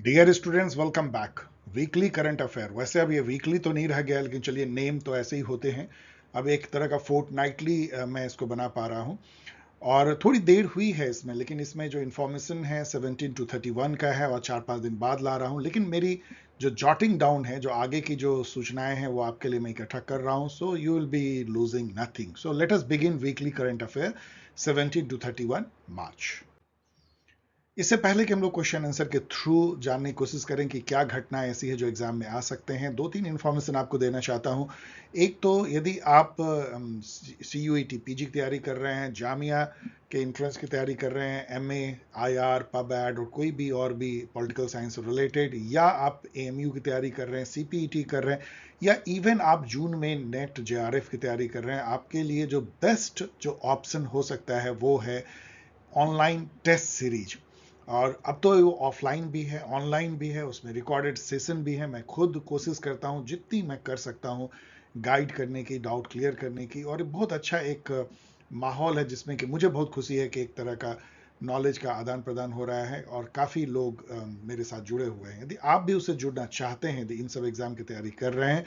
Dear students, welcome back. Weekly current affair, वैसे अब ये वीकली तो नहीं रह गया, लेकिन चलिए नेम तो ऐसे ही होते हैं। अब एक तरह का फोर्टनाइटली मैं इसको बना पा रहा हूँ और थोड़ी देर हुई है इसमें, लेकिन इसमें जो इन्फॉर्मेशन है 17 to 31 का है और 4-5 दिन बाद ला रहा हूँ। लेकिन मेरी जो जॉटिंग डाउन है, जो आगे की जो सूचनाएं हैं, वो आपके लिए मैं इकट्ठा कर रहा हूँ। So you will be losing nothing. So let us begin weekly current affair 17 to 31 मार्च। इससे पहले कि हम लोग क्वेश्चन आंसर के थ्रू जानने की कोशिश करें कि क्या घटना ऐसी है जो एग्जाम में आ सकते हैं, दो तीन इन्फॉर्मेशन आपको देना चाहता हूं। एक तो यदि आप CUET पीजी की तैयारी कर रहे हैं, जामिया के एंट्रेंस की तैयारी कर रहे हैं, MA, IR, पब एड और कोई भी और भी पॉलिटिकल साइंस रिलेटेड, या आप AMU की तैयारी कर रहे हैं, CPET कर रहे हैं, या इवन आप जून में नेट JRF की तैयारी कर रहे हैं, आपके लिए जो बेस्ट जो ऑप्शन हो सकता है वो है ऑनलाइन टेस्ट सीरीज। और अब तो वो ऑफलाइन भी है, ऑनलाइन भी है, उसमें रिकॉर्डेड सेशन भी है। मैं खुद कोशिश करता हूँ जितनी मैं कर सकता हूँ गाइड करने की, डाउट क्लियर करने की, और बहुत अच्छा एक माहौल है जिसमें कि मुझे बहुत खुशी है कि एक तरह का नॉलेज का आदान प्रदान हो रहा है और काफ़ी लोग मेरे साथ जुड़े हुए हैं। यदि आप भी उससे जुड़ना चाहते हैं, यदि इन सब एग्ज़ाम की तैयारी कर रहे हैं,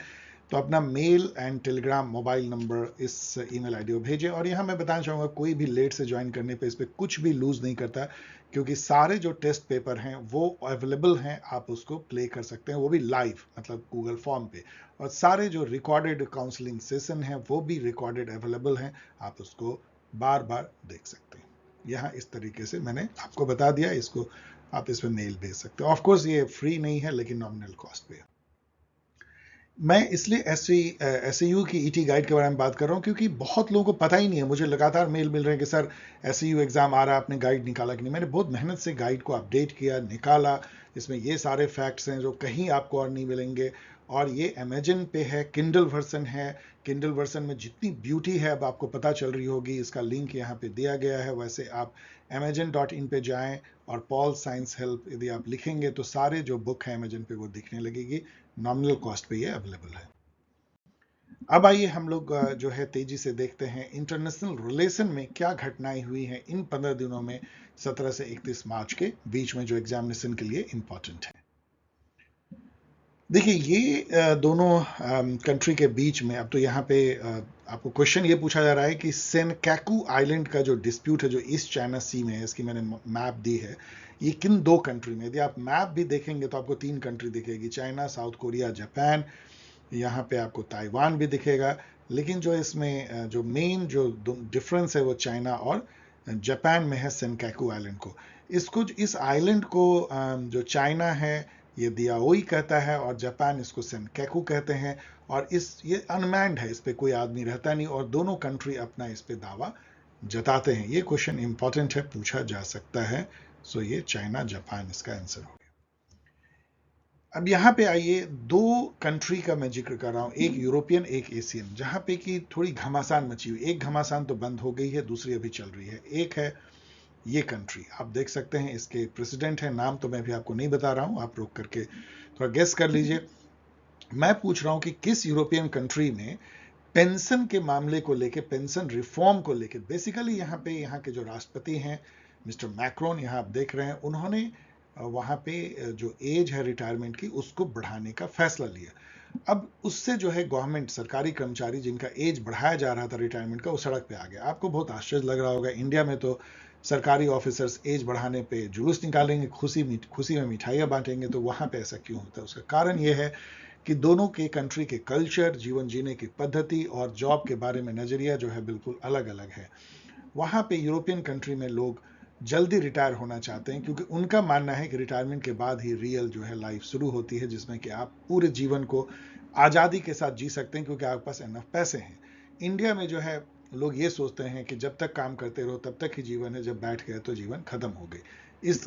तो अपना male and Telegram mobile number इस ईमेल आईडी को भेजें। और यहाँ मैं बताना चाहूँगा, कोई भी लेट से ज्वाइन करने पे इस पर कुछ भी लूज नहीं करता, क्योंकि सारे जो टेस्ट पेपर हैं वो अवेलेबल हैं, आप उसको प्ले कर सकते हैं, वो भी लाइव, मतलब गूगल फॉर्म पे। और सारे जो रिकॉर्डेड काउंसलिंग सेशन हैं वो भी रिकॉर्डेड अवेलेबल हैं, आप उसको बार बार देख सकते हैं। यहाँ इस तरीके से मैंने आपको बता दिया, इसको आप इस पर मेल भेज सकते हो। ऑफकोर्स ये फ्री नहीं है, लेकिन नॉमिनल कॉस्ट पे है। मैं इसलिए SCU की ET गाइड के बारे में बात कर रहा हूँ क्योंकि बहुत लोगों को पता ही नहीं है। मुझे लगातार मेल मिल रहे हैं कि सर SCU एग्जाम आ रहा है, आपने गाइड निकाला कि नहीं। मैंने बहुत मेहनत से गाइड को अपडेट किया, निकाला। इसमें ये सारे फैक्ट्स हैं जो कहीं आपको और नहीं मिलेंगे। और ये अमेजन पे है, किंडल वर्सन है। किंडल वर्सन में जितनी ब्यूटी है अब आपको पता चल रही होगी। इसका लिंक यहाँ पे दिया गया है। वैसे आप amazon.in पे जाएं और पॉल साइंस हेल्प यदि आप लिखेंगे तो सारे जो बुक है अमेजन पे वो दिखने लगेगी। नॉमिनल कॉस्ट पे ये अवेलेबल है। अब आइए हम लोग जो है तेजी से देखते हैं इंटरनेशनल रिलेशन में क्या घटनाएं हुई हैं इन 15 दिनों में, 17 से 31 मार्च के बीच में, जो एग्जामिनेशन के लिए इंपॉर्टेंट है। देखिए, ये दोनों कंट्री के बीच में अब तो यहाँ पे आपको क्वेश्चन ये पूछा जा रहा है कि सेनकाकू आइलैंड का जो डिस्प्यूट है, जो ईस्ट चाइना सी में है, इसकी मैंने मैप दी है, ये किन दो कंट्री में। यदि आप मैप भी देखेंगे तो आपको 3 कंट्री दिखेगी, चाइना, साउथ कोरिया, जापान। यहाँ पे आपको ताइवान भी दिखेगा। लेकिन जो इसमें जो मेन जो डिफरेंस है वो चाइना और जापान में है, सेनकाकू आइलैंड को। इस आइलैंड को जो चाइना है ये दियाओई कहता है, और जापान इसको सेनकाकू कहते हैं। और ये अनमैन्ड है, इस पे कोई आदमी रहता नहीं, और दोनों कंट्री अपना इस पे दावा जताते हैं। ये क्वेश्चन इंपॉर्टेंट है, पूछा जा सकता है। सो ये चाइना जापान इसका आंसर हो। अब यहाँ पे आइए, दो कंट्री का मैं जिक्र कर रहा हूँ, एक यूरोपियन एक एशियन, जहाँ पे कि थोड़ी घमासान मची हुई। एक घमासान तो बंद हो गई है, दूसरी अभी चल रही है। एक है ये कंट्री, आप देख सकते हैं, इसके प्रेसिडेंट है, नाम तो मैं भी आपको नहीं बता रहा हूँ, आप रोक करके थोड़ा गेस कर लीजिए। मैं पूछ रहा हूँ कि किस यूरोपियन कंट्री में पेंशन के मामले को लेके, पेंशन रिफॉर्म को लेके, बेसिकली यहाँ पे यहाँ के जो राष्ट्रपति हैं मिस्टर मैक्रोन, यहाँ आप देख रहे हैं, उन्होंने वहाँ पे जो एज है रिटायरमेंट की उसको बढ़ाने का फैसला लिया। अब उससे जो है गवर्नमेंट, सरकारी कर्मचारी जिनका एज बढ़ाया जा रहा था रिटायरमेंट का, वो सड़क पे आ गया। आपको बहुत आश्चर्य लग रहा होगा, इंडिया में तो सरकारी ऑफिसर्स एज बढ़ाने पे जुलूस निकालेंगे, खुशी में मिठाइयाँ बांटेंगे, तो वहाँ पे ऐसा क्यों होता है? उसका कारण ये है कि दोनों के कंट्री के कल्चर, जीवन जीने की पद्धति और जॉब के बारे में नजरिया जो है बिल्कुल अलग अलग है। वहाँ पे यूरोपियन कंट्री में लोग जल्दी रिटायर होना चाहते हैं, क्योंकि उनका मानना है कि रिटायरमेंट के बाद ही रियल जो है लाइफ शुरू होती है, जिसमें कि आप पूरे जीवन को आज़ादी के साथ जी सकते हैं, क्योंकि आपके पास इनफ पैसे हैं। इंडिया में जो है लोग ये सोचते हैं कि जब तक काम करते रहो तब तक ही जीवन है, जब बैठ गए तो जीवन खत्म हो गई। इस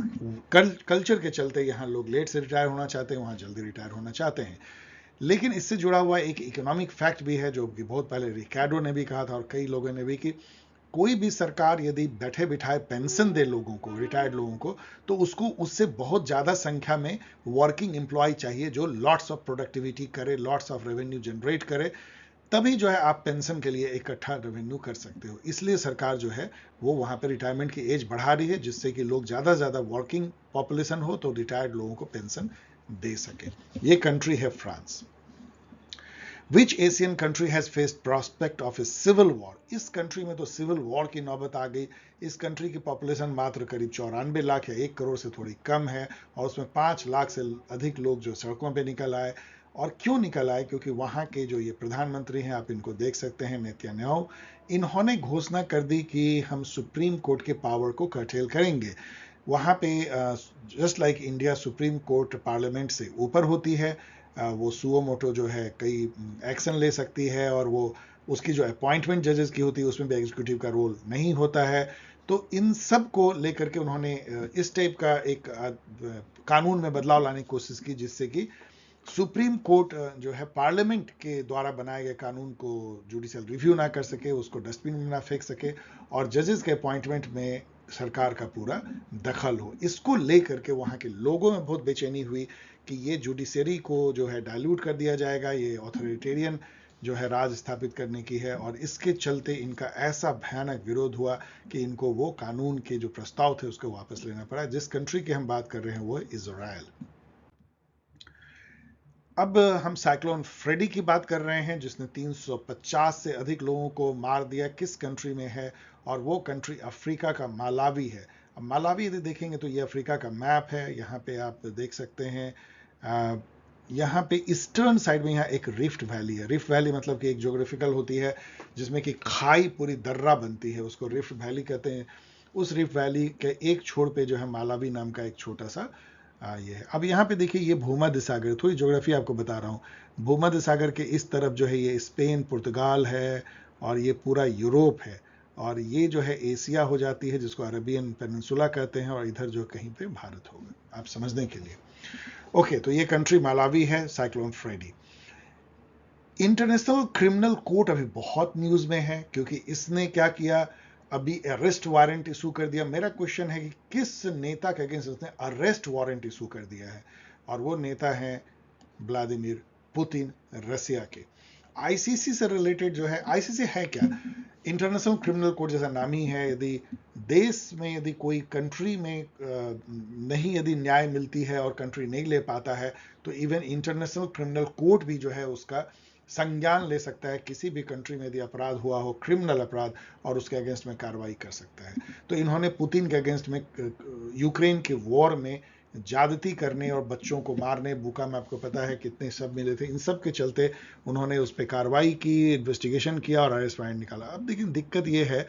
कल्चर के चलते यहाँ लोग लेट से रिटायर होना चाहते हैं, वहाँ जल्दी रिटायर होना चाहते हैं। लेकिन इससे जुड़ा हुआ एक इकोनॉमिक फैक्ट भी है, जो कि बहुत पहले रिकार्डो ने भी कहा था और कई लोगों ने भी, कि कोई भी सरकार यदि बैठे बिठाए पेंशन दे लोगों को, रिटायर्ड लोगों को, तो उसको उससे बहुत ज़्यादा संख्या में वर्किंग एम्प्लॉय चाहिए, जो लॉट्स ऑफ प्रोडक्टिविटी करे, लॉट्स ऑफ रेवेन्यू जनरेट करे। तभी जो है आप पेंशन के लिए इकट्ठा रेवेन्यू कर सकते हो। इसलिए सरकार जो है वो वहां पे रिटायरमेंट की एज बढ़ा रही है, जिससे कि लोग ज़्यादा से ज़्यादा वर्किंग पॉपुलेशन हो तो रिटायर्ड लोगों को पेंशन दे सके। ये कंट्री है France. Which Asian country has faced prospect of a civil war? इस कंट्री में तो सिविल वॉर की नौबत आ गई। इस कंट्री की पॉपुलेशन मात्र करीब 94 लाख या 1 करोड़ से थोड़ी कम है, और उसमें 5 लाख से अधिक लोग जो सड़कों पे निकल आए। और क्यों निकल आए? क्योंकि वहां के जो ये प्रधानमंत्री हैं, आप इनको देख सकते हैं, नेतन्याहू, इन्होंने घोषणा कर दी कि हम सुप्रीम कोर्ट के पावर को कर्टेल करेंगे। वहां पे just like India, supreme court parliament से ऊपर होती है। वो सुओ मोटो जो है कई एक्शन ले सकती है, और वो उसकी जो अपॉइंटमेंट जजेस की होती है उसमें भी एग्जीक्यूटिव का रोल नहीं होता है। तो इन सब को लेकर के उन्होंने इस टाइप का एक कानून में बदलाव लाने की कोशिश की, जिससे कि सुप्रीम कोर्ट जो है पार्लियामेंट के द्वारा बनाए गए कानून को जुडिशियल रिव्यू ना कर सके, उसको डस्टबिन में ना फेंक सके, और जजेस के अपॉइंटमेंट में सरकार का पूरा दखल हो। इसको लेकर के वहां के लोगों में बहुत बेचैनी हुई कि ये जुडिशरी को जो है डाइल्यूट कर दिया जाएगा, ये ऑथोरिटेरियन जो है राज स्थापित करने की है, और इसके चलते इनका ऐसा भयानक विरोध हुआ कि इनको वो कानून के जो प्रस्ताव थे उसको वापस लेना पड़ा। जिस कंट्री की हम बात कर रहे हैं वो इजराइल। अब हम साइक्लोन फ्रेडी की बात कर रहे हैं, जिसने 350 से अधिक लोगों को मार दिया। किस कंट्री में है? और वो कंट्री अफ्रीका का मालावी है। अब मालावी यदि देखेंगे तो ये अफ्रीका का मैप है। यहाँ पे आप देख सकते हैं, यहाँ पे ईस्टर्न साइड में यहाँ एक रिफ्ट वैली है। रिफ्ट वैली मतलब कि एक ज्योग्राफिकल होती है जिसमें कि खाई पूरी दर्रा बनती है, उसको रिफ्ट वैली कहते हैं। उस रिफ्ट वैली के एक छोर पे जो है मालावी नाम का एक छोटा सा ये है। अब यहाँ पे देखिए, ये भूमध्य सागर, थोड़ी ज्योग्राफी आपको बता रहा हूँ। भूमध्य सागर के इस तरफ जो है ये स्पेन, पुर्तगाल है, और ये पूरा यूरोप है, और ये जो है एशिया हो जाती है, जिसको अरेबियन पेनिनसुला कहते हैं, और इधर जो कहीं पे भारत होगा, आप समझने के लिए। ओके, तो ये कंट्री मालावी है, cyclone Freddy. International criminal court अभी बहुत न्यूज में है, क्योंकि इसने क्या किया, अभी अरेस्ट वारंट इशू कर दिया। मेरा क्वेश्चन है कि किस नेता के अगेंस्ट उसने अरेस्ट वारंट इशू कर दिया है? और वो नेता है व्लादिमीर पुतिन, रसिया के। आईसीसी से रिलेटेड जो है, आईसीसी है क्या? इंटरनेशनल क्रिमिनल कोर्ट जैसा नाम ही है। यदि देश में, यदि कोई कंट्री में नहीं यदि न्याय मिलती है और कंट्री नहीं ले पाता है, तो इवन इंटरनेशनल क्रिमिनल कोर्ट भी जो है उसका संज्ञान ले सकता है। किसी भी कंट्री में यदि अपराध हुआ हो, क्रिमिनल अपराध, और उसके अगेंस्ट में कार्रवाई कर सकता है। तो इन्होंने पुतिन के अगेंस्ट में यूक्रेन के वॉर में ज्यादती करने और बच्चों को मारने, बुका में आपको पता है कितने सब मिले थे, इन सब के चलते उन्होंने उस पर कार्रवाई की, इन्वेस्टिगेशन किया और अरेस्ट वारंट निकाला। अब लेकिन दिक्कत यह है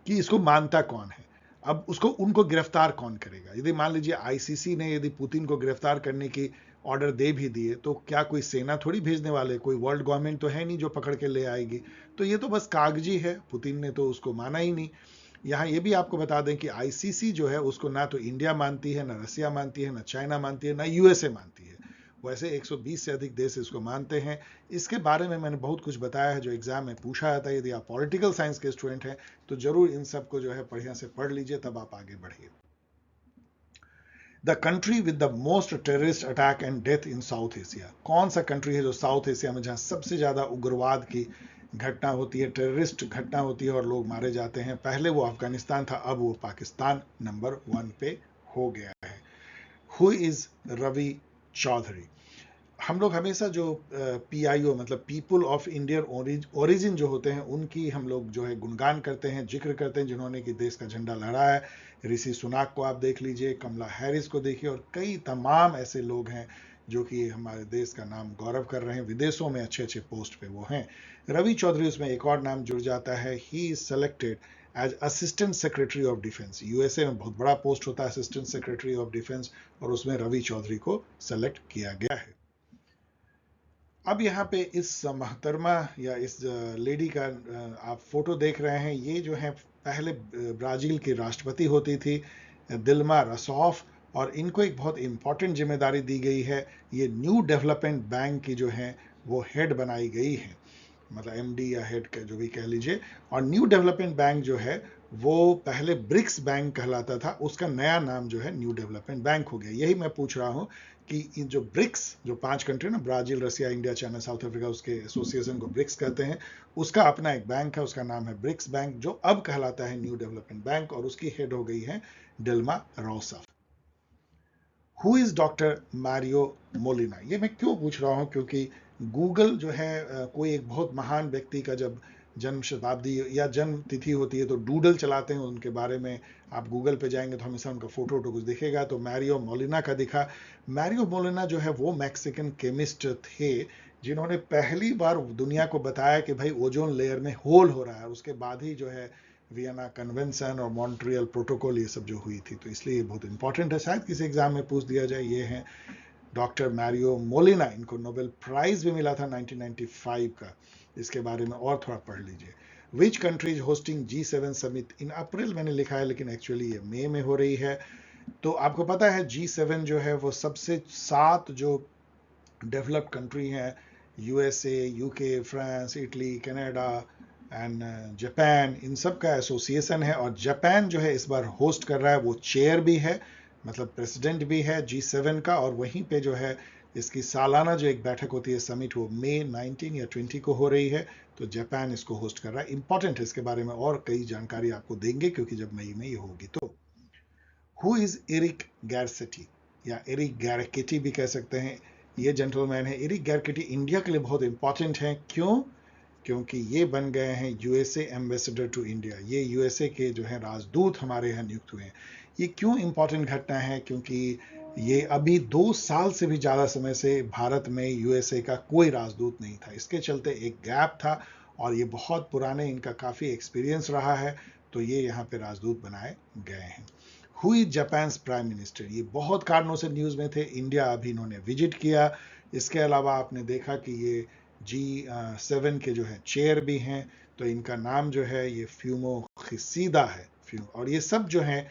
कि इसको मानता कौन है? अब उनको गिरफ्तार कौन करेगा? यदि मान लीजिए आईसीसी ने यदि पुतिन को गिरफ्तार करने की ऑर्डर दे भी दिए, तो क्या कोई सेना थोड़ी भेजने वाले, कोई वर्ल्ड गवर्नमेंट तो है नहीं जो पकड़ के ले आएगी। तो ये तो बस कागजी है, पुतिन ने तो उसको माना ही नहीं। यहाँ ये भी आपको बता दें कि आईसीसी जो है उसको ना तो इंडिया मानती है, ना रसिया मानती है, ना चाइना मानती है, ना यूएसए मानती है। वैसे 120 से अधिक देश इसको मानते हैं। इसके बारे में मैंने बहुत कुछ बताया है जो एग्जाम में पूछा जाता है। यदि आप पॉलिटिकल साइंस के स्टूडेंट हैं तो जरूर इन सब को जो है बढ़िया से पढ़ लीजिए, तब आप आगे बढ़िए। The country with the most terrorist attack and death in south Asia. कौन सा कंट्री है जो साउथ एशिया में जहां सबसे ज्यादा उग्रवाद की घटना होती है, टेररिस्ट घटना होती है और लोग मारे जाते हैं? पहले वो अफगानिस्तान था, अब वो पाकिस्तान नंबर 1 पे हो गया है। Who is Ravi Chaudhary? हम लोग हमेशा जो पीआईओ मतलब पीपुल ऑफ इंडियन ओरिजिन जो होते हैं उनकी हम लोग जो है गुणगान करते हैं, जिक्र करते हैं, जिन्होंने कि देश का झंडा लहराया है। ऋषि सुनाक को आप देख लीजिए, कमला हैरिस को देखिए, और कई तमाम ऐसे लोग हैं जो कि हमारे देश का नाम गौरव कर रहे हैं, विदेशों में अच्छे अच्छे पोस्ट पे वो हैं। रवि चौधरी उसमें एक और नाम जुड़ जाता है। He is selected as assistant secretary of defence. USA में बहुत बड़ा पोस्ट होता है असिस्टेंट सेक्रेटरी ऑफ डिफेंस, और उसमें रवि चौधरी को सेलेक्ट किया गया है। अब यहाँ पे इस महतरमा या इस लेडी का आप फोटो देख रहे हैं, ये जो है पहले ब्राजील की राष्ट्रपति होती थी, दिल्मा रसौफ, और इनको एक बहुत इंपॉर्टेंट जिम्मेदारी दी गई है। ये न्यू डेवलपमेंट बैंक की जो है वो हेड बनाई गई है, मतलब एमडी या हेड का जो भी कह लीजिए। और न्यू डेवलपमेंट बैंक जो है वो पहले ब्रिक्स बैंक कहलाता था, उसका नया नाम जो है न्यू डेवलपमेंट बैंक हो गया। यही मैं पूछ रहा हूं कि इन जो ब्रिक्स, जो 5 कंट्री ना, ब्राजील, रसिया, इंडिया, चाइना, साउथ अफ्रीका, उसके एसोसिएशन को ब्रिक्स कहते हैं, उसका अपना एक बैंक है, उसका नाम है ब्रिक्स बैंक, जो अब कहलाता है न्यू डेवलपमेंट बैंक, और उसकी हेड हो गई है Dilma Rousseff. Who is doctor Mario Molina? ये मैं क्यों पूछ रहा हूं, क्योंकि गूगल जो है कोई एक बहुत महान व्यक्ति का जब जन्म शताब्दी या जन्म तिथि होती है तो डूडल चलाते हैं उनके बारे में। आप गूगल पे जाएंगे तो हमेशा उनका फोटो कुछ दिखेगा, तो मैरियो मोलिना का दिखा। मैरियो मोलिना जो है वो मैक्सिकन केमिस्ट थे, जिन्होंने पहली बार दुनिया को बताया कि भाई ओजोन लेयर में होल हो रहा है। उसके बाद ही जो है वियना कन्वेंशन और मॉन्ट्रियल प्रोटोकॉल ये सब जो हुई थी, तो इसलिए ये बहुत इंपॉर्टेंट है, शायद किसी एग्जाम में पूछ दिया जाए। ये है डॉक्टर मैरियो मोलिना, इनको नोबेल प्राइज भी मिला था 1995 का। इसके बारे में और थोड़ा पढ़ लीजिए। Which country is hosting G7 summit in April? मैंने लिखा है, लेकिन एक्चुअली ये मई में हो रही है। तो आपको पता है G7 जो है वो सबसे 7 जो डेवलप्ड कंट्री हैं, USA, UK, France, Italy, Canada and Japan, इन सब का एसोसिएशन है। और जापान जो है इस बार होस्ट कर रहा है, वो चेयर भी है, मतलब प्रेसिडेंट भी है G7 का। और वहीं पे जो है इसकी सालाना जो एक बैठक होती है, समिट, वो मई 19 या 20 को हो रही है। तो जापान इसको होस्ट कर रहा है। इंपॉर्टेंट है, इसके बारे में और कई जानकारी आपको देंगे, क्योंकि जब मई में ये होगी। तो हु इज एरिक गैरसेटी, या एरिक गैरकेटी भी कह सकते हैं, ये जेंटलमैन है। एरिक गैरकेटी इंडिया के लिए बहुत इंपॉर्टेंट है। क्यों? क्योंकि ये बन गए हैं यूएसए एम्बेसडर टू इंडिया। ये यूएसए के जो है राजदूत हमारे यहाँ नियुक्त हुए हैं। ये क्यों इंपॉर्टेंट घटना है? क्योंकि ये अभी 2 साल से भी ज़्यादा समय से भारत में यूएसए का कोई राजदूत नहीं था। इसके चलते एक गैप था, और ये बहुत पुराने, इनका काफ़ी एक्सपीरियंस रहा है, तो ये यहाँ पे राजदूत बनाए गए हैं। Who is Japan prime minister? ये बहुत कारणों से न्यूज़ में थे। इंडिया अभी इन्होंने विजिट किया। इसके अलावा आपने देखा कि ये G7 के जो है चेयर भी हैं, तो इनका नाम जो है ये फ्यूमो खिसीदा है। और ये सब जो हैं,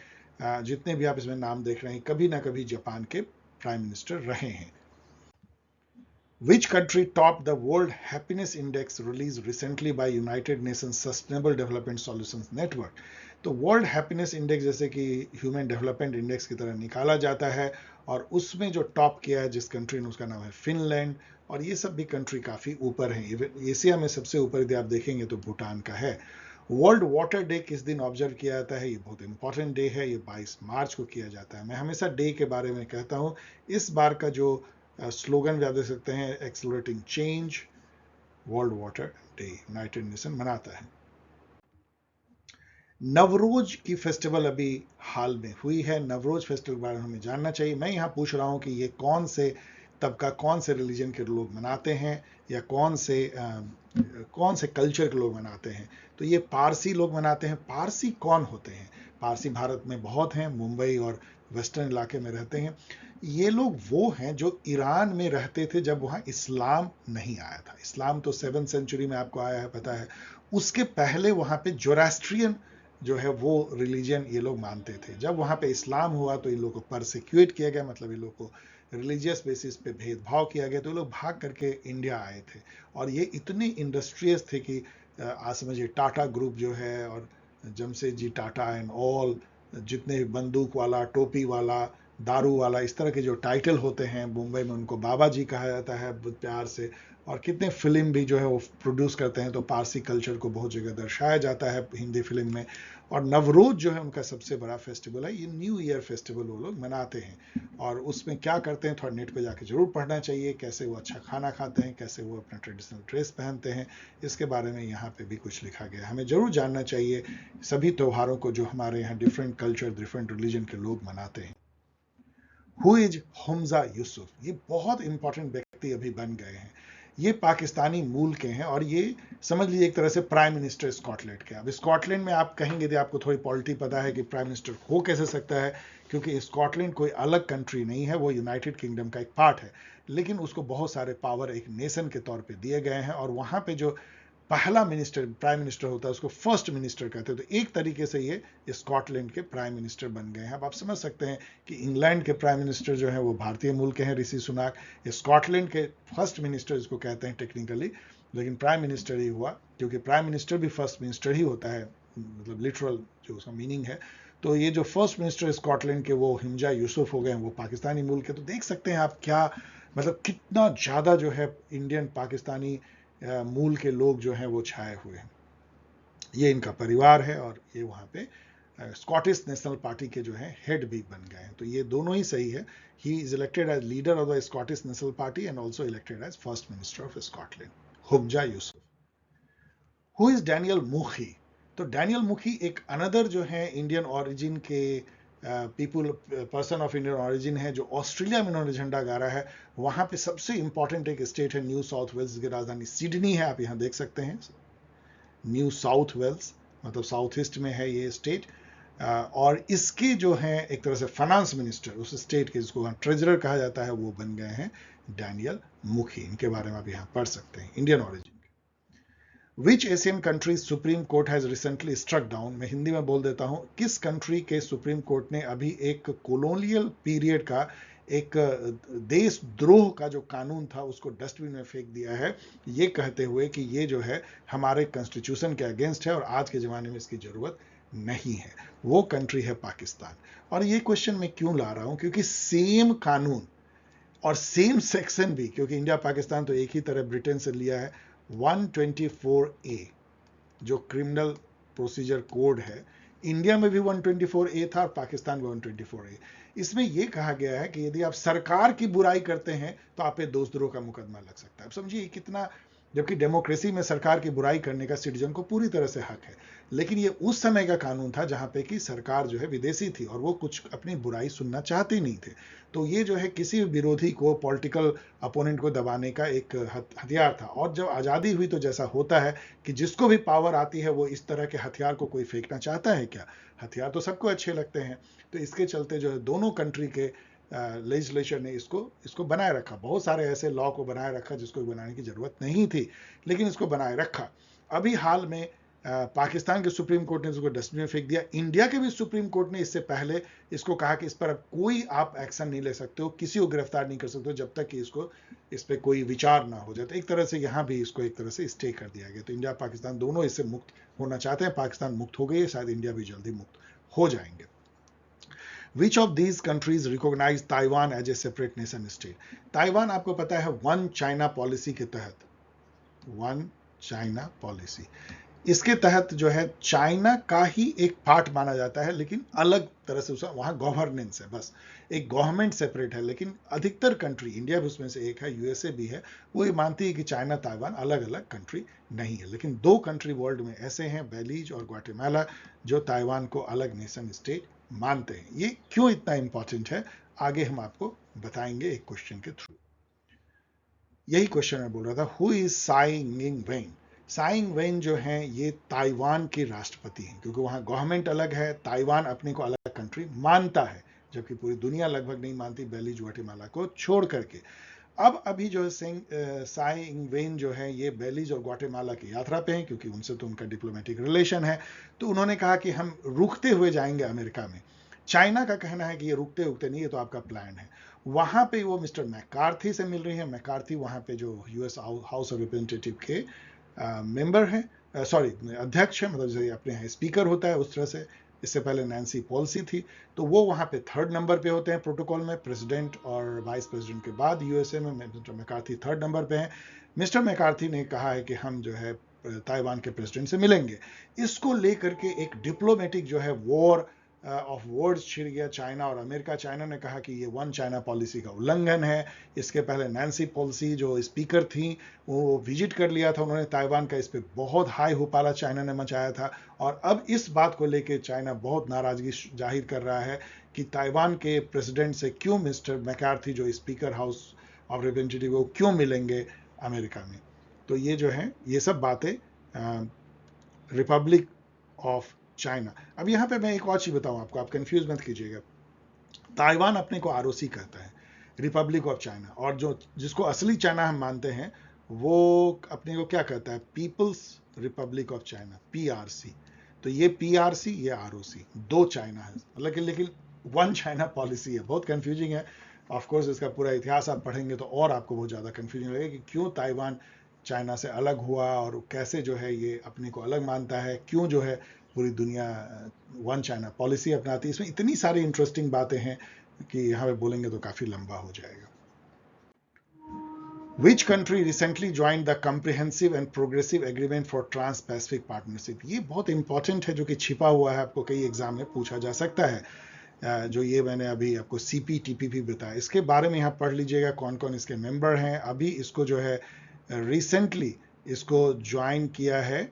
जितने भी आप इसमें नाम देख रहे हैं, कभी ना कभी जापान के प्राइम मिनिस्टर रहे हैं। Which country topped the World Happiness Index released recently by United Nations Sustainable Development Solutions Network? तो वर्ल्ड हैप्पीनेस इंडेक्स जैसे कि ह्यूमन डेवलपमेंट इंडेक्स की तरह निकाला जाता है, और उसमें जो टॉप किया है जिस कंट्री ने, उसका नाम है फिनलैंड। और ये सब भी कंट्री काफ़ी ऊपर हैं। एशिया में सबसे ऊपर यदि आप देखेंगे तो भूटान का है। वर्ल्ड वाटर डे किस दिन ऑब्जर्व किया जाता है? ये बहुत इंपॉर्टेंट डे है, ये 22 मार्च को किया जाता है। मैं हमेशा डे के बारे में कहता हूँ। इस बार का जो स्लोगन भी आप देख सकते हैं, accelerating change, world water day United nation मनाता है। नवरोज की फेस्टिवल अभी हाल में हुई है। नवरोज फेस्टिवल के बारे में हमें जानना चाहिए। मैं यहाँ पूछ रहा हूँ कि ये कौन से तबका, कौन से रिलीजन के लोग मनाते हैं, या कौन से कल्चर के लोग मनाते हैं? तो ये पारसी लोग मनाते हैं। पारसी कौन होते हैं? पारसी भारत में बहुत हैं, मुंबई और वेस्टर्न इलाके में रहते हैं। ये लोग वो हैं जो ईरान में रहते थे जब वहाँ इस्लाम नहीं आया था। इस्लाम तो 7th सेंचुरी में आपको आया है, पता है। उसके पहले वहाँ पे जोरास्ट्रियन जो है वो रिलीजन ये लोग मानते थे। जब वहाँ पे इस्लाम हुआ तो इन लोगों को परसिक्यूट किया गया, मतलब इन लोगों को रिलीजियस बेसिस पे भेदभाव किया गया, तो लोग भाग करके इंडिया आए थे। और ये इतने इंडस्ट्रियस थे कि आज समझिए टाटा ग्रुप जो है, और जमशेदजी टाटा एंड ऑल, जितने बंदूक वाला, टोपी वाला, दारू वाला, इस तरह के जो टाइटल होते हैं, मुंबई में उनको बाबा जी कहा जाता है प्यार से। और कितने फिल्म भी जो है वो प्रोड्यूस करते हैं, तो पारसी कल्चर को बहुत जगह दर्शाया जाता है हिंदी फिल्म में। और नवरोज जो है उनका सबसे बड़ा फेस्टिवल है। ये न्यू ईयर फेस्टिवल वो लोग मनाते हैं। और उसमें क्या करते हैं, थोड़ा नेट पे जाके जरूर पढ़ना चाहिए। कैसे वो अच्छा खाना खाते हैं, कैसे वो अपना ट्रेडिशनल ड्रेस पहनते हैं, इसके बारे में यहाँ पे भी कुछ लिखा गया है। हमें जरूर जानना चाहिए सभी त्योहारों को जो हमारे यहाँ डिफरेंट कल्चर, डिफरेंट रिलीजन के लोग मनाते हैं। Who is Hamza Yusuf? ये बहुत इंपॉर्टेंट व्यक्ति अभी बन गए हैं। ये पाकिस्तानी मूल के हैं, और ये समझ लीजिए एक तरह से प्राइम मिनिस्टर स्कॉटलैंड के। अब स्कॉटलैंड में आप कहेंगे, यदि आपको थोड़ी पॉलिटी पता है, कि प्राइम मिनिस्टर हो कैसे सकता है, क्योंकि स्कॉटलैंड कोई अलग कंट्री नहीं है, वो यूनाइटेड किंगडम का एक पार्ट है। लेकिन उसको बहुत सारे पावर एक नेशन के तौर पे दिए गए हैं, और वहाँ पे जो पहला मिनिस्टर, प्राइम मिनिस्टर होता है, उसको फर्स्ट मिनिस्टर कहते हैं। तो एक तरीके से ये स्कॉटलैंड के प्राइम मिनिस्टर बन गए हैं। अब आप समझ सकते हैं कि इंग्लैंड के प्राइम मिनिस्टर जो है वो भारतीय मूल के हैं, ऋषि सुनाक। ये स्कॉटलैंड के फर्स्ट मिनिस्टर इसको कहते हैं टेक्निकली, लेकिन प्राइम मिनिस्टर ही हुआ, क्योंकि प्राइम मिनिस्टर भी फर्स्ट मिनिस्टर ही होता है मतलब लिटरल जो उसका मीनिंग है। तो ये जो फर्स्ट मिनिस्टर स्कॉटलैंड के वो हिमजा यूसुफ हो गए हैं, वो पाकिस्तानी मूल के। तो देख सकते हैं आप क्या मतलब कितना ज़्यादा जो है इंडियन पाकिस्तानी मूल के लोग जो हैं वो छाए हुए हैं। ये इनका परिवार है और ये वहाँ पे स्कॉटिश नेशनल पार्टी के जो है हेड भी बन गए हैं। तो ये दोनों ही सही है। He is elected as leader of the Scottish National Party and also elected as first minister of Scotland, Humza Yousaf. Who is Daniel Mukhi? तो डैनियल मुखी एक अनदर जो है इंडियन ओरिजिन के people person of Indian origin है, जो ऑस्ट्रेलिया में इन्होंने झंडा गाड़ा है। वहां पे सबसे इंपॉर्टेंट एक स्टेट है न्यू साउथ वेल्स की राजधानी सिडनी है, आप यहाँ देख सकते हैं न्यू साउथ वेल्स, मतलब साउथ ईस्ट में है ये स्टेट। और इसके जो है एक तरह से फाइनेंस मिनिस्टर उस स्टेट के, जिसको ट्रेजरर कहा जाता है, वो बन गए हैं डैनियल मुखी। इनके बारे में आप यहाँ पढ़ सकते हैं, Indian origin. Which Asian country supreme court has recently struck down? मैं हिंदी में बोल देता हूं, किस कंट्री के सुप्रीम कोर्ट ने अभी एक कोलोनियल पीरियड का एक देशद्रोह का जो कानून था उसको डस्टबिन में फेंक दिया है, ये कहते हुए कि ये जो है हमारे कॉन्स्टिट्यूशन के अगेंस्ट है और आज के ज़माने में इसकी ज़रूरत नहीं है। वो कंट्री है पाकिस्तान। और ये क्वेश्चन मैं क्यों ला रहा हूं, क्योंकि सेम कानून और सेम सेक्शन भी, क्योंकि इंडिया पाकिस्तान तो एक ही तरह ब्रिटेन से लिया है, 124A जो क्रिमिनल प्रोसीजर कोड है, इंडिया में भी 124A था और पाकिस्तान में 124A। इसमें यह कहा गया है कि यदि आप सरकार की बुराई करते हैं तो आप पे देशद्रोह का मुकदमा लग सकता है। अब समझिए कितना, जबकि डेमोक्रेसी में सरकार की बुराई करने का सिटीजन को पूरी तरह से हक है, लेकिन ये उस समय का कानून था जहां पे कि सरकार जो है विदेशी थी और वो कुछ अपनी बुराई सुनना चाहते नहीं थे। तो ये जो है किसी विरोधी को, पॉलिटिकल अपोनेंट को दबाने का एक हथियार था। और जब आज़ादी हुई तो जैसा होता है कि जिसको भी पावर आती है वो इस तरह के हथियार को कोई फेंकना चाहता है क्या? हथियार तो सबको अच्छे लगते हैं। तो इसके चलते जो है दोनों कंट्री के लेजिस्लेचर ने इसको बनाए रखा। बहुत सारे ऐसे लॉ को बनाए रखा जिसको बनाने की जरूरत नहीं थी, लेकिन इसको बनाए रखा। अभी हाल में पाकिस्तान के सुप्रीम कोर्ट ने इसको डस्टबिन में फेंक दिया। इंडिया के भी सुप्रीम कोर्ट ने इससे पहले इसको कहा कि इस पर अब कोई आप एक्शन नहीं ले सकते हो, किसी को गिरफ्तार नहीं कर सकते हो जब तक कि इस पर कोई विचार ना हो जाए। तो एक तरह से यहाँ भी इसको एक तरह से स्टे कर दिया गया। तो इंडिया पाकिस्तान दोनों इससे मुक्त होना चाहते हैं। पाकिस्तान मुक्त हो गई है, शायद इंडिया भी जल्दी मुक्त हो जाएंगे। Which of these countries recognize Taiwan as a separate nation state? Taiwan आपको पता है वन चाइना पॉलिसी के तहत, वन चाइना पॉलिसी, इसके तहत जो है चाइना का ही एक पार्ट माना जाता है, लेकिन अलग तरह से उसका वहां गवर्नेंस है, बस एक गवर्नमेंट सेपरेट है। लेकिन अधिकतर कंट्री, इंडिया भी उसमें से एक है, यूएसए भी है, वो ये मानती है कि चाइना ताइवान अलग अलग कंट्री नहीं है। लेकिन दो कंट्री वर्ल्ड में ऐसे हैं, बेलीज और ग्वाटेमाला, जो ताइवान को अलग नेशन स्टेट मानते हैं। ये क्यों इतना इंपॉर्टेंट है आगे हम आपको बताएंगे एक क्वेश्चन के थ्रू। यही क्वेश्चन मैं बोल रहा था, who is Sai Ing Wen? Sai Ing Wen जो हैं ये ताइवान के राष्ट्रपति हैं, क्योंकि वहां गवर्नमेंट अलग है, ताइवान अपने को अलग कंट्री मानता है, जबकि पूरी दुनिया लगभग नहीं मानती, बेलीज ग्वाटेमाला को छोड़ करके। अब अभी जो है साई इंग वेन जो है ये बेलीज और ग्वाटेमाला की यात्रा पे हैं, क्योंकि उनसे तो उनका डिप्लोमेटिक रिलेशन है। तो उन्होंने कहा कि हम रुकते हुए जाएंगे अमेरिका में। चाइना का कहना है कि ये रुकते रुकते नहीं, ये तो आपका प्लान है। वहां पे वो मिस्टर मैकार्थी से मिल रही है। मैकार्थी वहां पे जो यूएस हाउस ऑफ रिप्रेजेंटेटिव के मेंबर हैं, सॉरी अध्यक्ष है, मतलब जैसे अपने यहाँ स्पीकर होता है उस तरह से। इससे पहले नैन्सी पॉलिसी थी, तो वो वहां पे थर्ड नंबर पे होते हैं प्रोटोकॉल में, प्रेसिडेंट और वाइस प्रेसिडेंट के बाद यूएसए में मिस्टर मैकार्थी थर्ड नंबर पे हैं। मिस्टर मैकार्थी ने कहा है कि हम जो है ताइवान के प्रेसिडेंट से मिलेंगे। इसको लेकर के एक डिप्लोमेटिक जो है वॉर ऑफ वर्ड्स छिड़ गया चाइना और अमेरिका। चाइना ने कहा कि ये वन चाइना पॉलिसी का उल्लंघन है। इसके पहले नैन्सी पॉलिसी जो स्पीकर थी वो विजिट कर लिया था उन्होंने ताइवान का, इस पर बहुत हाई हुपाला चाइना ने मचाया था। और अब इस बात को लेकर चाइना बहुत नाराजगी जाहिर कर रहा है कि ताइवान के प्रेसिडेंट से क्यों मिस्टर मैकार्थी जो स्पीकर हाउस ऑफ रिप्रेजेंटेटिव वो क्यों मिलेंगे अमेरिका में। तो ये जो है ये सब बातें रिपब्लिक ऑफ चाइना। अब यहां पे मैं एक और चीज बताऊं आपको, आप कंफ्यूज मत कीजिएगा। ताइवान अपने को आरओसी कहता है, रिपब्लिक ऑफ चाइना, और जो जिसको असली चाइना हम मानते हैं वो अपने को क्या कहता है, people's republic of China, PRC. तो ये पीआरसी, ये आरओसी, दो चाइना है, लेकिन वन चाइना पॉलिसी है। बहुत कंफ्यूजिंग है। ऑफकोर्स इसका पूरा इतिहास आप पढ़ेंगे तो और आपको बहुत ज़्यादा कंफ्यूजन लगेगा कि क्यों ताइवान चाइना से अलग हुआ और कैसे जो है ये अपने को अलग मानता है, क्यों जो है पूरी दुनिया वन चाइना पॉलिसी अपनाती है। इसमें इतनी सारी इंटरेस्टिंग बातें हैं कि यहाँ पे बोलेंगे तो काफ़ी लंबा हो जाएगा। Which country recently joined the Comprehensive and Progressive Agreement for Trans-Pacific Partnership? ये बहुत इंपॉर्टेंट है, जो कि छिपा हुआ है, आपको कई एग्जाम में पूछा जा सकता है। जो ये मैंने अभी आपको CPTPP बताया, इसके बारे में यहाँ पढ़ लीजिएगा कौन कौन इसके मेंबर हैं। अभी इसको जो है रिसेंटली इसको ज्वाइन किया है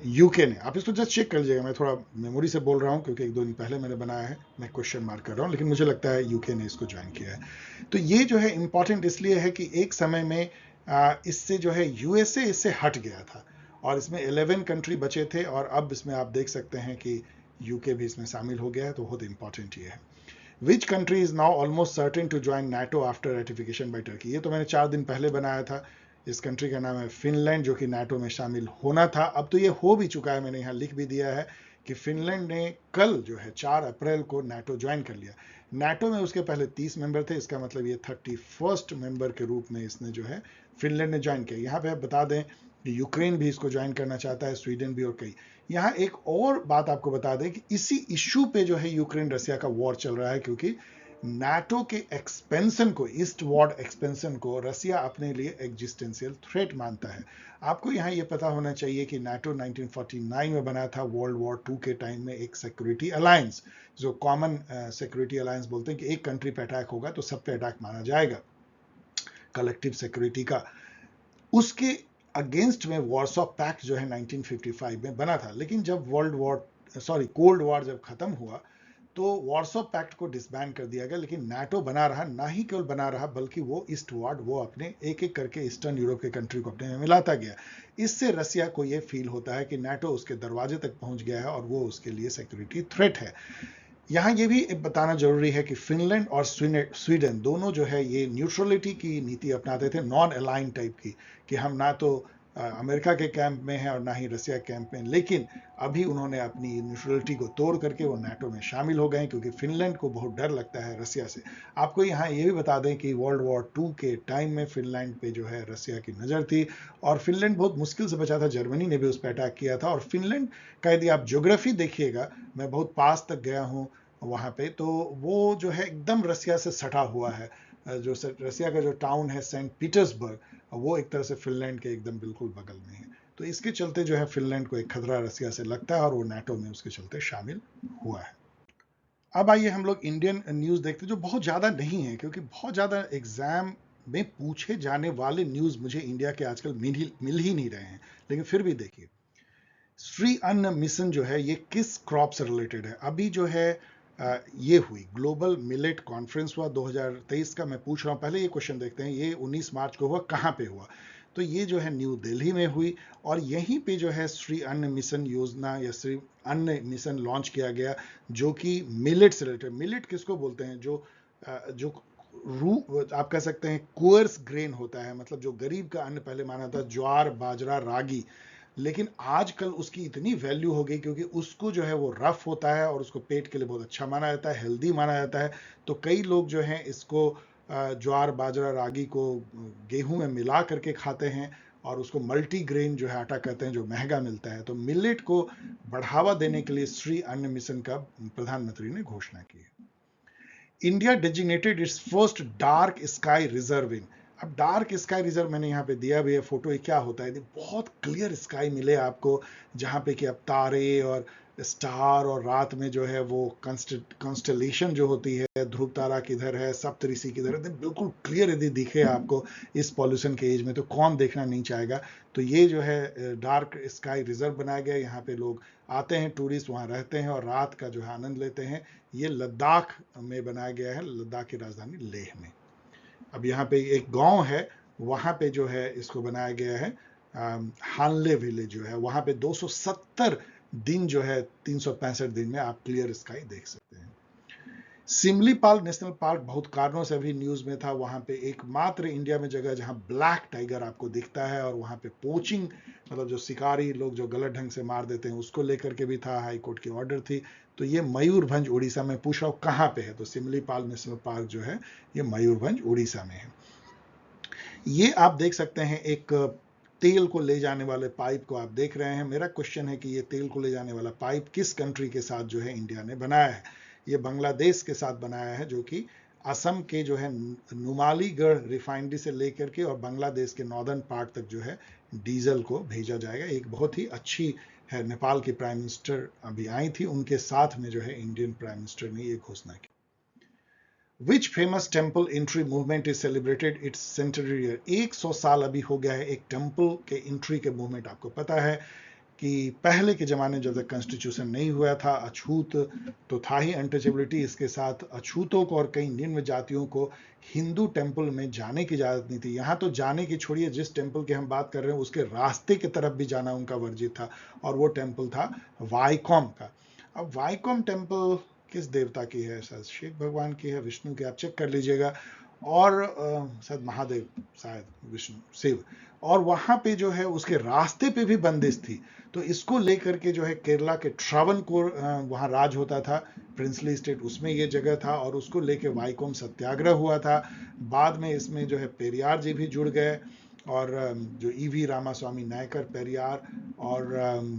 यूके ने। आप इसको जस्ट चेक कर लीजिएगा, मैं थोड़ा मेमोरी से बोल रहा हूँ क्योंकि एक दो दिन पहले मैंने बनाया है, मैं क्वेश्चन मार्क कर रहा हूँ, लेकिन मुझे लगता है यूके ने इसको ज्वाइन किया है। तो ये जो है इंपॉर्टेंट इसलिए है कि एक समय में इससे जो है यूएसए इससे हट गया था और इसमें 11 कंट्री बचे थे, और अब इसमें आप देख सकते हैं कि यूके भी इसमें शामिल हो गया है। तो बहुत इंपॉर्टेंट ये है। Which country is now almost certain to join NATO after ratification by Turkey? ये तो मैंने 4 दिन पहले बनाया था। इस कंट्री का नाम है फिनलैंड, जो कि नाटो में शामिल होना था। अब तो ये हो भी चुका है, मैंने यहाँ लिख भी दिया है कि फिनलैंड ने कल जो है 4 अप्रैल को नाटो ज्वाइन कर लिया। नाटो में उसके पहले 30 मेंबर थे, इसका मतलब ये 31st मेंबर के रूप में इसने जो है फिनलैंड ने ज्वाइन किया। यहाँ पे आप बता दें कि यूक्रेन भी इसको ज्वाइन करना चाहता है, स्वीडन भी, और कई। यहाँ एक और बात आपको बता दें कि इसी इश्यू पे जो है यूक्रेन रसिया का वॉर चल रहा है, क्योंकि नाटो के एक्सपेंशन को, ईस्ट वार्ड एक्सपेंशन को रसिया अपने लिए एग्जिस्टेंशियल थ्रेट मानता है। आपको यहाँ ये पता होना चाहिए कि नाटो 1949 में बना था, वर्ल्ड वॉर 2 के टाइम में, एक सिक्योरिटी अलायंस, जो कॉमन सिक्योरिटी अलायंस बोलते हैं कि एक कंट्री पे अटैक होगा तो सब पे अटैक माना जाएगा, कलेक्टिव सिक्योरिटी का। उसके अगेंस्ट में वॉर्सो पैक्ट जो है 1955 में बना था। लेकिन जब कोल्ड वॉर जब खत्म हुआ तो वॉर्सो पैक्ट को डिसबैंड कर दिया गया, लेकिन नाटो बना रहा। ना ही केवल बना रहा, बल्कि वो ईस्टवार्ड, वो अपने एक एक करके ईस्टर्न यूरोप के कंट्री को अपने में मिलाता गया। इससे रसिया को ये फील होता है कि नाटो उसके दरवाजे तक पहुंच गया है और वो उसके लिए सिक्योरिटी थ्रेट है। यहाँ ये भी बताना जरूरी है कि फिनलैंड और स्वीडन दोनों जो है ये न्यूट्रलिटी की नीति अपनाते थे, नॉन अलाइन टाइप की, कि हम ना तो अमेरिका के कैंप में हैं और ना ही रसिया कैंप में। लेकिन अभी उन्होंने अपनी न्यूट्रलिटी को तोड़ करके वो नाटो में शामिल हो गए, क्योंकि फिनलैंड को बहुत डर लगता है रसिया से। आपको यहाँ ये भी बता दें कि वर्ल्ड वॉर 2 के टाइम में फिनलैंड पे जो है रसिया की नज़र थी, और फिनलैंड बहुत मुश्किल से बचा था। जर्मनी ने भी उस पर अटैक किया था। और फिनलैंड का यदि आप ज्योग्राफी देखिएगा, मैं बहुत पास तक गया हूँ वहाँ पे, तो वो जो है एकदम रसिया से सटा हुआ है। जो रसिया का जो टाउन है सेंट पीटर्सबर्ग, वो एक तरह से फिनलैंड के एकदम बिल्कुल बगल में है। तो इसके चलते जो है फिनलैंड को एक खतरा रसिया से लगता है, और वो नाटो में उसके चलते शामिल हुआ है। अब आइए हम लोग इंडियन न्यूज़ देखते हैं, जो बहुत ज़्यादा नहीं है, क्योंकि बहुत ज़्यादा एग्जाम में पूछे जाने वाले न्यूज़ मुझे इंडिया के आजकल मिल ही नहीं रहे हैं। लेकिन फिर भी देखिए, श्री अन्न मिशन जो है ये किस क्रॉप से रिलेटेड है? अभी जो है ये हुई ग्लोबल मिलेट कॉन्फ्रेंस हुआ 2023 का। मैं पूछ रहा हूँ, पहले ये क्वेश्चन देखते हैं, ये 19 मार्च को हुआ, कहाँ पे हुआ? तो ये जो है न्यू दिल्ली में हुई, और यहीं पे जो है श्री अन्न मिशन योजना या श्री अन्न मिशन लॉन्च किया गया, जो कि मिलेट से रिलेटेड। मिलेट किसको बोलते हैं? जो आप कह सकते हैं कोर्स ग्रेन होता है, मतलब जो गरीब का अन्न पहले माना था, ज्वार, बाजरा, रागी। लेकिन आजकल उसकी इतनी वैल्यू हो गई, क्योंकि उसको जो है वो रफ होता है और उसको पेट के लिए बहुत अच्छा माना जाता है, हेल्दी माना जाता है। तो कई लोग जो हैं इसको ज्वार, बाजरा, रागी को गेहूं में मिला करके खाते हैं, और उसको मल्टी ग्रेन जो है आटा कहते हैं, जो महंगा मिलता है। तो मिलेट को बढ़ावा देने के लिए श्री अन्न मिशन का प्रधानमंत्री ने घोषणा की है। India designated it's first dark sky reserve in. अब डार्क स्काई रिजर्व मैंने यहाँ पे दिया भी है फोटो। ये क्या होता है? बहुत क्लियर स्काई मिले आपको, जहाँ पे कि अब तारे और स्टार, और रात में जो है वो कॉन्स्टलेशन जो होती है, ध्रुव तारा किधर है, सप्तऋषि किधर है, बिल्कुल क्लियर यदि दिखे आपको इस पॉल्यूशन के एज में, तो कौन देखना नहीं चाहेगा? तो ये जो है डार्क स्काई रिजर्व बनाया गया। यहाँ पे लोग आते हैं, टूरिस्ट वहाँ रहते हैं और रात का जो है आनंद लेते हैं। ये लद्दाख में बनाया गया है, लद्दाख की राजधानी लेह में। अब यहाँ पे एक गांव है, वहाँ पे जो है इसको बनाया गया है, हानले विलेज जो है, वहाँ पे 270 दिन जो है 365 दिन में आप क्लियर स्काई देख सकते हैं। सिमलीपाल नेशनल पार्क बहुत कारणों से अभी न्यूज में था। वहां पे एकमात्र इंडिया में जगह जहां ब्लैक टाइगर आपको दिखता है, और वहां पे पोचिंग, मतलब जो शिकारी लोग जो गलत ढंग से मार देते हैं, उसको लेकर के भी था, हाई कोर्ट की ऑर्डर थी। तो ये मयूरभंज उड़ीसा में, पूछ रहा हूँ कहाँ पे है, तो सिमलीपाल नेशनल पार्क जो है ये मयूरभंज उड़ीसा में है। ये आप देख सकते हैं एक तेल को ले जाने वाले पाइप को आप देख रहे हैं। मेरा क्वेश्चन है कि ये तेल को ले जाने वाला पाइप किस कंट्री के साथ जो है इंडिया ने बनाया है। ये बांग्लादेश के साथ बनाया है, जो कि असम के जो है नुमालीगढ़ रिफाइनरी से लेकर के और बांग्लादेश के नॉर्दर्न पार्ट तक जो है डीजल को भेजा जाएगा। एक बहुत ही अच्छी है, नेपाल की प्राइम मिनिस्टर अभी आई थी, उनके साथ में जो है इंडियन प्राइम मिनिस्टर ने ये घोषणा की। Which famous temple entry movement is celebrated its centenary year? 100 साल अभी हो गया है एक टेम्पल के एंट्री के मूवमेंट। आपको पता है कि पहले के ज़माने जब तक कॉन्स्टिट्यूशन नहीं हुआ था, अछूत तो था ही, अनटचेबिलिटी, इसके साथ अछूतों को और कई निम्न जातियों को हिंदू टेम्पल में जाने की इजाज़त नहीं थी। यहाँ तो जाने की छोड़िए, जिस टेम्पल की हम बात कर रहे हैं उसके रास्ते की तरफ भी जाना उनका वर्जित था, और वो टेम्पल था वाईकॉम का। अब वाईकॉम टेम्पल किस देवता की है? शायद शिव भगवान की है, विष्णु की, आप चेक कर लीजिएगा, और शायद महादेव, शायद विष्णु, शिव। और वहां पे जो है उसके रास्ते पे भी बंदिश थी, तो इसको लेकर के जो है केरला के ट्रावनकोर वहां राज होता था, प्रिंसली स्टेट, उसमें ये जगह था, और उसको लेके वाईकोम सत्याग्रह हुआ था। बाद में इसमें जो है पेरियार जी भी जुड़ गए, और जो ईवी रामास्वामी नायकर पेरियार, और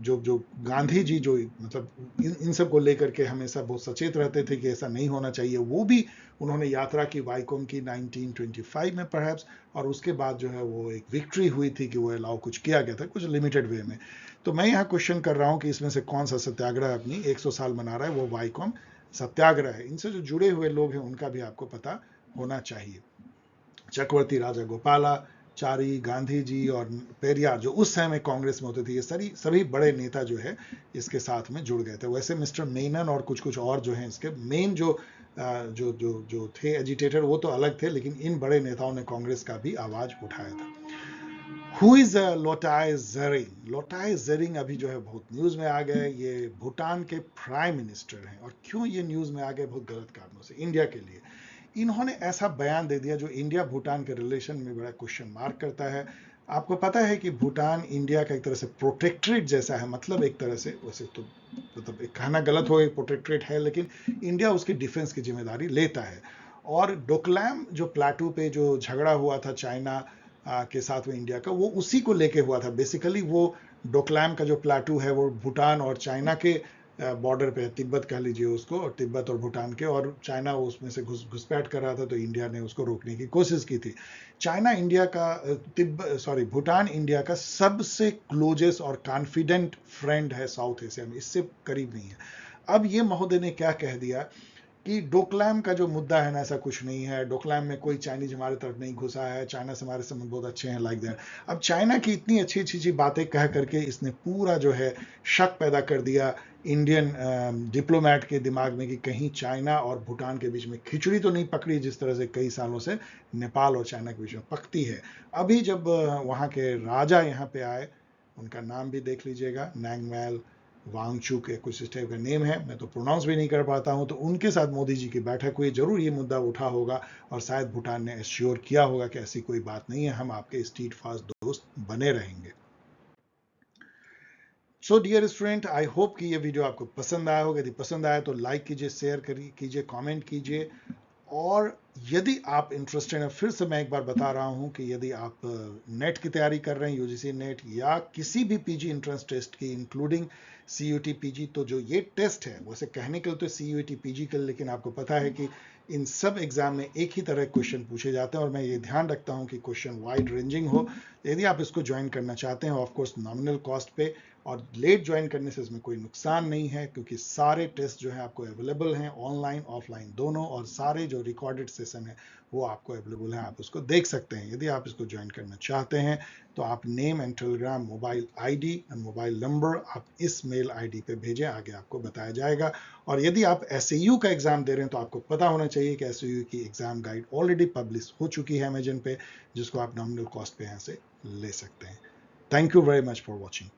जो गांधी जी, जो मतलब इन सब को लेकर के हमेशा बहुत सचेत रहते थे कि ऐसा नहीं होना चाहिए, वो भी उन्होंने यात्रा की वाईकोम की 1925 में परहैप्स, और उसके बाद जो है वो एक विक्ट्री हुई थी कि वो अलाउ कुछ किया गया था, कुछ लिमिटेड वे में। तो मैं यहाँ क्वेश्चन कर रहा हूँ कि इसमें से कौन सा सत्याग्रह अपनी 100 साल मना रहा है? वो वाईकोम सत्याग्रह है। इनसे जो जुड़े हुए लोग हैं उनका भी आपको पता होना चाहिए। चक्रवर्ती राजा गोपालाचारी, गांधी जी और पेरियार, जो उस समय में कांग्रेस में होते थे, ये सभी बड़े नेता जो है इसके साथ में जुड़ गए थे। वैसे मिस्टर मेनन और कुछ और जो हैं इसके मेन जो थे एजिटेटर, वो तो अलग थे, लेकिन इन बड़े नेताओं ने कांग्रेस का भी आवाज उठाया था। Who is Lotay Tshering? लोटाय जेरिंग अभी जो है बहुत न्यूज में आ गए। ये भूटान के प्राइम मिनिस्टर हैं, और क्यों ये न्यूज में आ गए? बहुत गलत कारणों से, इंडिया के लिए। इन्होंने ऐसा बयान दे दिया जो इंडिया भूटान के रिलेशन में बड़ा क्वेश्चन मार्क करता है। आपको पता है कि भूटान इंडिया का एक तरह से प्रोटेक्ट्रेट जैसा है, मतलब एक तरह से, वैसे तो मतलब कहना गलत हो, एक प्रोटेक्ट्रेट है, लेकिन इंडिया उसकी डिफेंस की जिम्मेदारी लेता है। और डोकलाम जो प्लाटू पे जो झगड़ा हुआ था चाइना के साथ में इंडिया का, वो उसी को लेके हुआ था। बेसिकली वो डोकलाम का जो प्लाटू है वो भूटान और चाइना के बॉर्डर पे है, तिब्बत कह लीजिए उसको, और तिब्बत और भूटान के, और चाइना उसमें से घुसपैठ कर रहा था, तो इंडिया ने उसको रोकने की कोशिश की थी। चाइना इंडिया का भूटान इंडिया का सबसे क्लोजेस्ट और कॉन्फिडेंट फ्रेंड है साउथ एशिया में, इससे करीब नहीं है। अब ये महोदय ने क्या कह दिया कि डोकलाम का जो मुद्दा है ना, ऐसा कुछ नहीं है, डोकलाम में कोई चाइनीज हमारे तरफ नहीं घुसा है, चाइना से हमारे संबंध बहुत अच्छे हैं, लाइक दैट। अब चाइना की इतनी अच्छी अच्छी बातें कह करके इसने पूरा जो है शक पैदा कर दिया इंडियन डिप्लोमेट के दिमाग में कि कहीं चाइना और भूटान के बीच में खिचड़ी तो नहीं पकड़ी, जिस तरह से कई सालों से नेपाल और चाइना के बीच में पकती है। अभी जब वहाँ के राजा यहाँ पे आए, उनका नाम भी देख लीजिएगा, नैंगमैल वांगचुक के कुछ इस टाइप का नेम है, मैं तो प्रोनाउंस भी नहीं कर पाता हूं, तो उनके साथ मोदी जी की बैठक हुई, जरूर ये मुद्दा उठा होगा, और शायद भूटान ने एश्योर किया होगा कि ऐसी कोई बात नहीं है, हम आपके स्ट्रीट फास्ट दोस्त बने रहेंगे। So dear student, I hope कि ये वीडियो आपको पसंद आया होगा। यदि पसंद आया तो लाइक कीजिए, शेयर कीजिए, कमेंट कीजिए, और यदि आप इंटरेस्टेड हैं, फिर से मैं एक बार बता रहा हूं कि यदि आप नेट की तैयारी कर रहे हैं, यूजीसी नेट या किसी भी पीजी एंट्रेंस टेस्ट की, इंक्लूडिंग सीयूटी पीजी, तो जो ये टेस्ट है, वैसे कहने के लिए तो सीयूटी पीजी के लिए, लेकिन आपको पता है कि इन सब एग्जाम में एक ही तरह क्वेश्चन पूछे जाते हैं, और मैं ये ध्यान रखता हूं कि क्वेश्चन वाइड रेंजिंग हो। यदि आप इसको ज्वाइन करना चाहते हैं, ऑफकोर्स नॉमिनल कॉस्ट पे, और लेट ज्वाइन करने से इसमें कोई नुकसान नहीं है, क्योंकि सारे टेस्ट जो है आपको अवेलेबल हैं, ऑनलाइन ऑफलाइन दोनों, और सारे जो रिकॉर्डेड सेशन है वो आपको अवेलेबल है, आप उसको देख सकते हैं। यदि आप इसको ज्वाइन करना चाहते हैं तो आप name and Telegram mobile ID and mobile number आप इस मेल आईडी पे भेजें, आगे आपको बताया जाएगा। और यदि आप एसएयू का एग्जाम दे रहे हैं तो आपको पता होना चाहिए कि एसएयू की एग्जाम गाइड ऑलरेडी पब्लिश हो चुकी है अमेजन पे, जिसको आप नॉमिनल कॉस्ट पे यहाँ से ले सकते हैं। Thank you very much for watching.